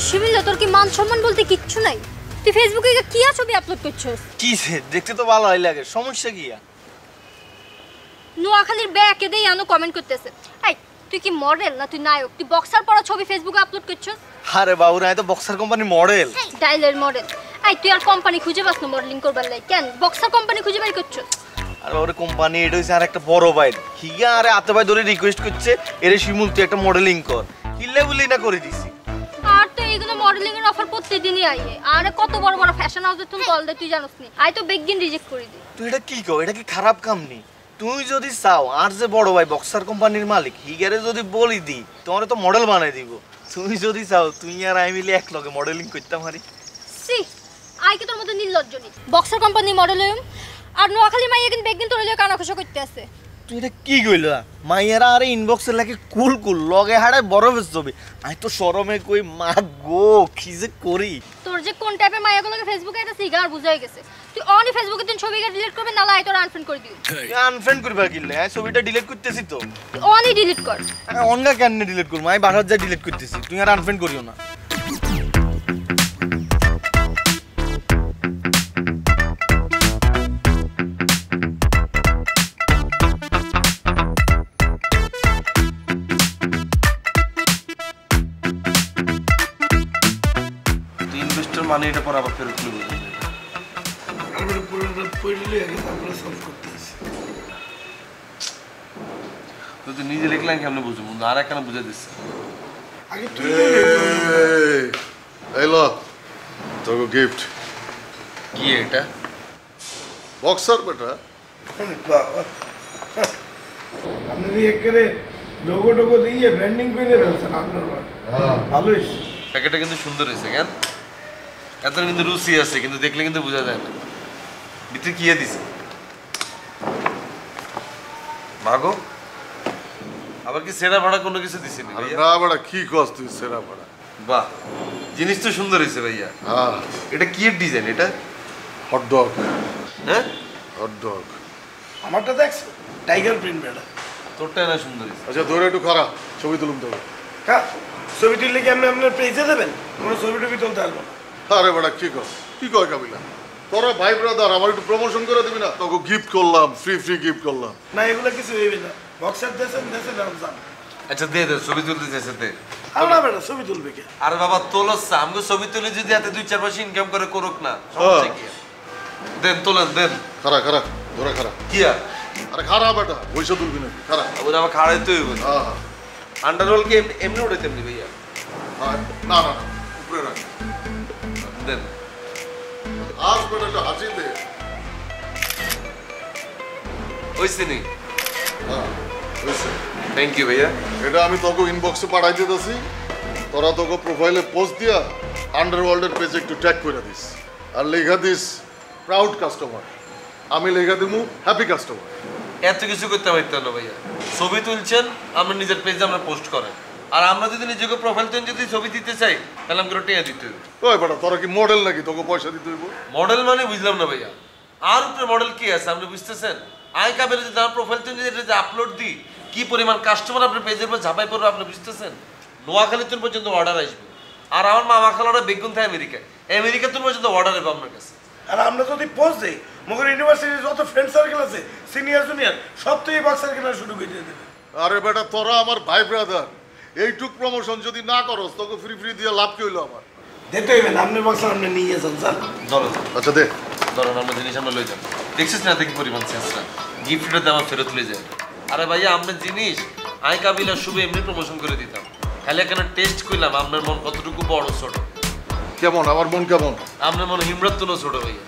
শিমিলা তোর কি মান সম্মান বলতে কিচ্ছু নাই? তুই ফেসবুকে কি ছবি আপলোড করছস? কি দেখতে তো ভালো লাগে, সমস্যা কি? নোয়াখালীর ব্যাকে দেই আনো কমেন্ট করতেছে। এই তুই কি মডেল না তুই নায়ক? তুই বক্সার পরা ছবি ফেসবুকে আপলোড করছস? আরে বাবু না, তো বক্সার কোম্পানির মডেল। ডাইলের মডেল। এই তুই আর কোম্পানি খুঁজে পাস না মডেলিং করবার লাই? কেন বক্সার কোম্পানি খুঁজে বাই করছস? আরে ওরে কোম্পানি এটা হইছে আর একটা বড় ভাই হিগা, আরে আতে ভাই ধরে রিকোয়েস্ট করছে এরে শিমুল তুই একটা মডেলিং কর, হিলে বলি না করে দিছি। আর তো এইগুলো মডেলিং এর অফার প্রতিদিনই আইয়ে। আরে কত বড় বড় ফ্যাশন হাউসে তুমি কল দে, তুই জানোস নি? আই তো বেগিন রিজেক্ট করে দি। তুই এটা কি কও? এটা কি খারাপ কাম নি? তুই যদি চাও আর যে বড় ভাই বক্সার কোম্পানির মালিক হিগারে যদি বলি দি তোমার তো মডেল বানাই দিব। তুমি যদি চাও তুই আর আমি মিলে এক লগে মডেলিং করতে পারি। সি আই কি তোর মতো নির্লজ্জ নি? বক্সার কোম্পানি মডেল আর নোয়াখালী মাইয়া কিন্তু বেগিন তোর লগে কানাঘুষা করতে আছে। তুই এটা কি কইলা? মাইয়ারা আরে ইনবক্সে লাগে কুল কুল লগে হাড়ে বরফের ছবি। আমি তো শরমে কই মা গো কি যে করি। তোর যে কোন টাইপের মাইয়াগুলোকে ফেসবুকে এটা সিগার বুঝাই গেছে। তুই অনলি ফেসবুকে দিন ছবিটা ডিলিট করবে, নালা আই তোর আনফ্রেন্ড করে দিও। আনফ্রেন্ড করবা কিলে? হ্যাঁ ছবিটা ডিলিট করতেছি তো। তুই অনলি ডিলিট কর। অনগা কেন ডিলিট করব? আমি বাসার যা ডিলিট করতেছি, তুই আর আনফ্রেন্ড করিও না। মানে এটা পর আবার ফেরত নিব। আমরা পুরোটা পড়লে আগে আমরা সলভ করতেছি। তুই নিজে লিখলেন কেমনে বুঝবো? আর একখানে বুঝে দিচ্ছে। আগে তুই এই লো তোর গিফট। কি এটা? বক্সার বেটা। বাবা আপনি এক করে লোগো টোগো দিয়ে ব্র্যান্ডিং করে দিয়েছেন আপনার ভালোই। প্যাকেটটা কিন্তু সুন্দর হয়েছে। কেন এত কিন্তু রুচি আছে, কিন্তু দেখলে কিন্তু বোঝা যায় না ভিতরে কি দিছে। মাগো আবার কি সেরা ভাড়া কোনো কিছু দিছি না? না বেটা কি কস তুই সেরা বেটা। বাহ জিনিস তো সুন্দর হয়েছে ভাইয়া। হ্যাঁ এটা কি এর ডিজাইন? এটা হট ডগ। হ্যাঁ হট ডগ। আমারটা দেখছো টাইগার প্রিন্ট বেটা। তোরটা না সুন্দর হয়েছে। আচ্ছা ধরে একটু খারাপ ছবি তুলুম তোকে। হ্যাঁ ছবি তুললে কি আপনি আপনার পেজে দেবেন? কোনো ছবি টবি তুলতে পারবো না। আরে বেটা কি কর কি কয় কাবিলা, তোরা ভাই ব্রাদার আমার একটু প্রমোশন করে দিবি না? তোকে গিফট করলাম, ফ্রি ফ্রি গিফট করলাম। না এগুলো কিছু হইবে না। বক্সার দেশেন যান। আচ্ছা দে দে ছবি তুলতে চাইছে দে। আর না বেটা ছবি তুলবে কে? আরে বাবা তোলস আমগো ছবি তুলে যদি হাতে 2-4 পয়সা ইনকাম করে করুক না, সমস্যা কি? দেন তোলেন দেন। খারা খারা ধরে খারা। কি আর আরে খারা বেটা পয়সা তুলবি না খারা। ওরা আমার খাড়াইতে হইব। হ্যাঁ হ্যাঁ আন্ডাররোল কি এমনি উঠে তেমনি ভাইয়া? না না না উপরে রাখ দেন। আজ বেটা একটা হাসি দে। হইছে নি? হ্যাঁ হয়েছে। থ্যাংক ইউ ভাইয়া। এটা আমি তোকে ইনবক্সে পাঠাই দিতেছি, তোরা তোকে প্রোফাইলে পোস্ট দিয়া আন্ডারওয়ার্ল্ডের পেজে একটু ট্যাগ করে দিস আর লেখা দিস প্রাউড কাস্টমার। আমি লেখা দিমু হ্যাপি কাস্টমার। এত কিছু করতে পারতেন না ভাইয়া। ছবি তুলছেন আমরা নিজের পেজে আমরা পোস্ট করেন, আর আমরা যদি নিজেকে প্রোফাইল তুলে যদি ছবি দিতে চাই তাহলে আমাকে টেয়া দিতে হবে। ওই বেটা তোরা কি মডেল নাকি তোকে পয়সা দিতে হইব? মডেল মানে বুঝলাম না ভাইয়া। আর উপরে মডেল কি আছে আপনি বুঝতেছেন? আই কাবের যদি আমার প্রোফাইল তুলে যদি আপলোড দিই কি পরিমাণ কাস্টমার আপনার পেজের উপর ঝাঁপাই পড়বে আপনি বুঝতেছেন? নোয়াখালী তুল পর্যন্ত অর্ডার আসবে, আর আমার মামা খালারা বেগুন থাকে আমেরিকা তুল পর্যন্ত অর্ডার হবে আপনার কাছে। আর আমরা যদি পোস্ট দেই মগর ইউনিভার্সিটির যত ফ্রেন্ড সার্কেল আছে সিনিয়র জুনিয়র সব তো এই বক্সার কেনা শুরু করে দেবে। আরে বেটা তোরা আমার ভাই ব্রাদার, এইটুক প্রমোশন যদি না করস তোকে ফ্রি ফ্রি দিয়ে লাভ কি হইলো আমার? দিতে হইবে না, আপনি বক্সার আপনি নিয়ে যান যান। ধরো আচ্ছা দে ধরুন আমরা জিনিস আমরা লই যান। দেখছিস না দেখি পরিমাণ চেষ্টা গিফটের দাম ফেরত লই যায়। আরে ভাইয়া আপনার জিনিস আই কাবিলা শুভ এমনি প্রমোশন করে দিতাম, খালি এখানে টেস্ট করলাম আপনার মন কতটুকু বড় ছোট। কেমন আমার মন কেমন? আপনার মন হিমরাত তুলো ছোট ভাইয়া।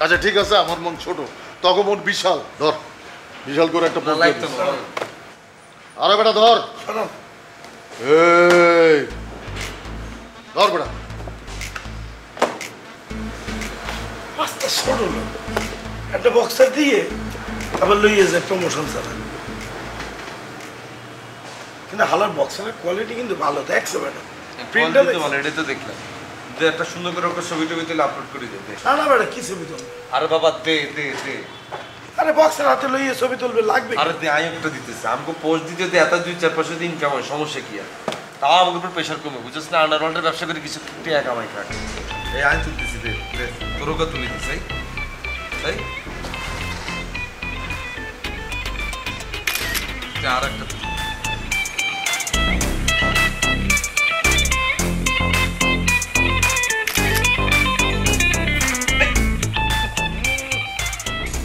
আচ্ছা ঠিক আছে আমার মন ছোট, তোকে মন বিশাল। ধর বিশাল করে একটা পোস্ট লাইক তো দে। আরে বেটা ধর। শোনো এই ধর বেটা। রাস্তা ছোট না, একটা বক্সার দিয়ে আবার লইয়ে যায় প্রমোশন ছাড়া। কিন্তু হালার বক্সারের কোয়ালিটি কিন্তু ভালো, দেখছো বেটা প্রিন্টটা তো ভালো, এটা তো দেখলাম। দে একটা সুন্দর করে ওকে ছবি টবি তুলে আপলোড করে দে। না না বেটা কি ছবি তুলবে? আরে বাবা দে দে দে। আরে বক্সের হাতে লইয়ে ছবি তুলবে লাগবে। আরে দে আই একটা দিতেছে আমাকে পোস্ট দিতে দে, এত 2-4 পয়সা দিন ইনকাম হয়, সমস্যা কি আর? তাও আমাকে উপর প্রেশার কমে বুঝছিস না আন্ডারওয়ার্ল্ডের ব্যবসা করে কিছু টাকা কামাই খাক এই আইন তুলতেছি রে তোরও কা তুলে দিস তাই আর একটা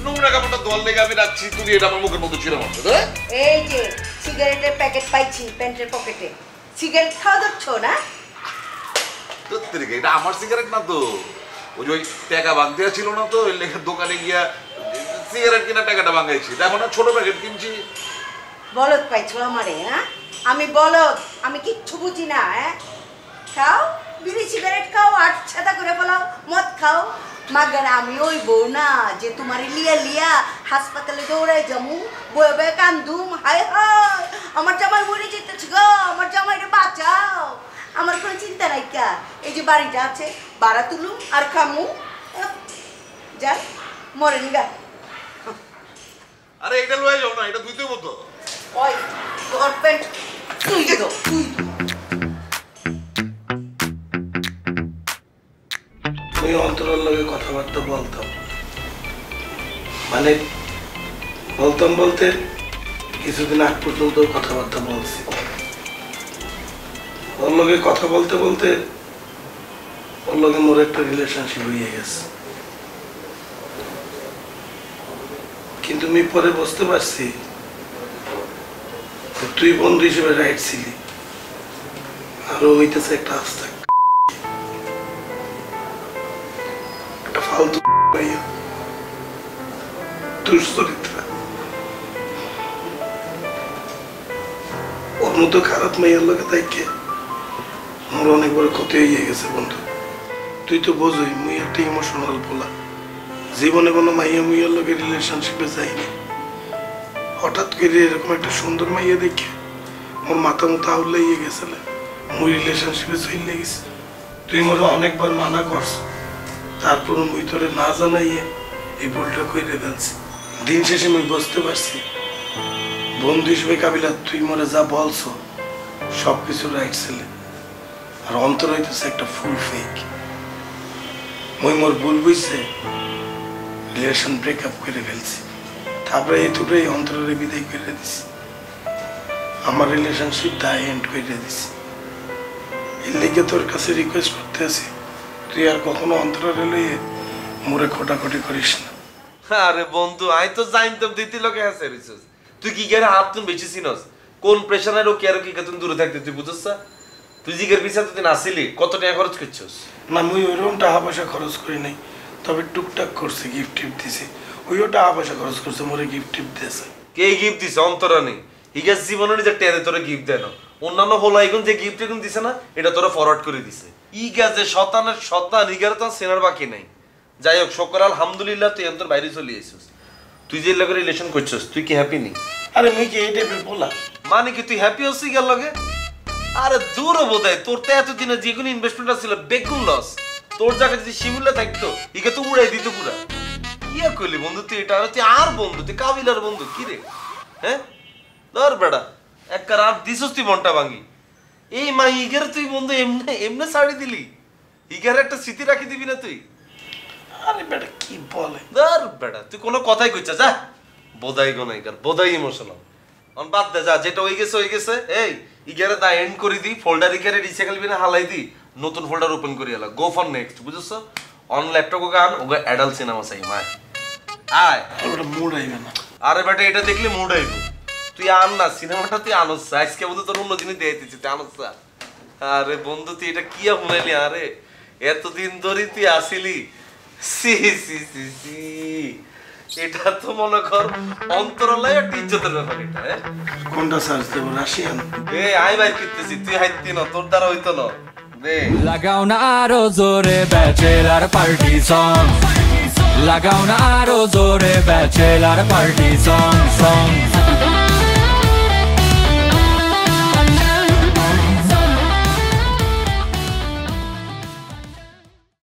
নোংরা কাপড়টা দোয়াল লেগে আমি রাখছি তুমি এটা আমার মুখের মধ্যে ছিঁড়ে মারছো হ্যাঁ এই যে সিগারেটের প্যাকেট পাইছি প্যান্টের পকেটে সিগারেট খাওয়া যাচ্ছ না এটা আমার সিগারেট না তো ওই যে ওই টাকা ভাঙতে ছিল না তো ওই লেখা দোকানে গিয়া সিগারেট কিনা টাকাটা ভাঙাইছি দেখো না ছোট প্যাকেট কিনছি বলদ পাইছো আমারে হ্যাঁ আমি বলদ আমি কিচ্ছু বুঝি না হ্যাঁ খাও বিড়ি সিগারেট খাও আর ছাতা করে ফেলাও মদ খাও মাগার আমি ওই বউ না যে তোমার লিয়া লিয়া হাসপাতালে দৌড়াই যামু বয়ে বয়ে কান্দুম হায় হায় আমার জামাই মরে যেতেছে গো আমার জামাইরে বাঁচাও আমার কোনো চিন্তা নাই কা এই যে বাড়িটা আছে ভাড়া তুলুম আর খামু যাই মরেন গা আরে এটা লয়ে যাও না এটা দুইতে মতো ওই তোর প্যান্ট তুই দে তুই আমি অন্তরের লগে কথাবার্তা বলতাম মানে বলতাম বলতে কিছুদিন আগ পর্যন্ত কথাবার্তা বলছি ওর লগে কথা বলতে বলতে ওর লগে মোর একটা রিলেশনশিপ হয়ে গেছে কিন্তু আমি পরে বুঝতে পারছি তুই বন্ধু হিসেবে রাইট ছিলি আরো হইতেছে একটা আস্থা একটা ফালতু ভাইয়া দুশ্চরিত্রা ওর মতো খারাপ মাইয়ার লোকে তাইকে আমার অনেক বড় ক্ষতি হয়ে গেছে বন্ধু তুই তো বোঝই মুই একটা ইমোশনাল বলা জীবনে কোনো মাইয়া মুইয়ার লোকের রিলেশনশিপে যাইনি হঠাৎ করে এরকম একটা সুন্দর মাইয়া দেখে ওর মাথা মতো আউলাইয়ে গেছিল মুই রিলেশনশিপে চলে গেছি তুই মোরে অনেকবার মানা করছ তারপর মুই তোরে না জানাইয়ে এই ভুলটা করে ফেলছি দিন শেষে মুই বুঝতে পারছি বন্ধু হিসেবে কাবিলা তুই মোরে যা বলছো সবকিছু রাইট ছিলে আর অন্তর হইতেছে একটা ফুল ফেক মুই মোর ভুল বুঝছে রিলেশন ব্রেকআপ করে ফেলছি তারপরে এই দুটোই অন্তরের বিদায় করে দিছি আমার রিলেশনশিপটা এন্ড করে দিছি এর লেগে তোর কাছে রিকোয়েস্ট করতে আছি তুই আর কখনো অন্তরের লইয়ে মোরে খোটাখুটি করিস না আরে বন্ধু আই তো জানতাম দিতি লোকে আছে রিসোর্স তুই কি করে হাত তুন বেশি চিনস কোন প্রেশারের ও কেয়ার কি কতন দূরে থাকতে তুই বুঝছস তুই জিগের পিছনে তুই আসিলি কত টাকা খরচ করছস না মুই ওইরকম টাকা পয়সা খরচ করি নাই তবে টুকটাক করছে গিফট টিফট দিছে ওইও টাকা পয়সা খরচ করছে মোরে গিফট টিফট দিয়েছে কে গিফট দিছে অন্তরানি হিগাস জীবনে নিজে টেরে তোরে গিফট দেয় না অন্যান্য হলো এখন যে গিফট এখন দিছে না এটা তোরা ফরওয়ার্ড করে দিছে ইগা যে শতানের শতান ইগার তো সেনার বাকি নাই যাই হোক শুকর আলহামদুলিল্লাহ তুই তোর বাইরে চলে এসেছিস তুই যে লগে রিলেশন করছস তুই কি হ্যাপি নি আরে মুই কি এই টাইপের বলা মানে কি তুই হ্যাপি হচ্ছিস গেল লগে আরে দূর বোধহয় তোর তো এতদিনে যে কোনো ইনভেস্টমেন্ট ছিল বেগুন লস তোর জায়গায় যদি শিমুল্লা থাকতো ইকে তো উড়াই দিত পুরা ইয়া কইলি বন্ধু তুই এটা তুই আর বন্ধু তুই কাবিলার বন্ধু কি রে হ্যাঁ ধর বেড়া এক আর দিছস তুই মনটা ভাঙি এই মা ইগের তুই বন্ধু এমনে এমনে ছাড়ি দিলি ইগের একটা স্মৃতি রাখি দিবি না তুই আরে বেটা কি বলে ধর বেড়া তুই কোনো কথাই কইছা যা বোধাই গো নাই বোধাই ইমোশনাল অন বাদ দে যা যেটা হয়ে গেছে এই ইগেরে দা এন্ড করে দি ফোল্ডার ইগেরে রিসাইকেল বিনা হালাই দি নতুন ফোল্ডার ওপেন করি এলা গো ফর নেক্সট বুঝছস অন ল্যাপটপ গান ওগো অ্যাডাল্ট সিনেমা চাই মাই আয় ওটা মুড আইবে না আরে বেটা এটা দেখলে মুড আইবো তুই আন না সিনেমাটা তুই আনস আজকে বন্ধু তোর অন্য জিনিস দিয়ে দিচ্ছি তুই আনস আরে বন্ধু তুই এটা কি শুনাইলি আরে এতদিন ধরে তুই আসিলি সি সি সি সি এটা তো মনে কর অন্তরালয় একটা ইজ্জতের ব্যাপার এটা কোনটা সার্চ দেবো রাশিয়ান বে আই ভাই কিতেছি তুই হাইতি না তোর দ্বারা হইতো না বে লাগাও না আরো জোরে ব্যাচেলার পার্টি সং লাগাও না আরো জোরে ব্যাচেলার পার্টি সং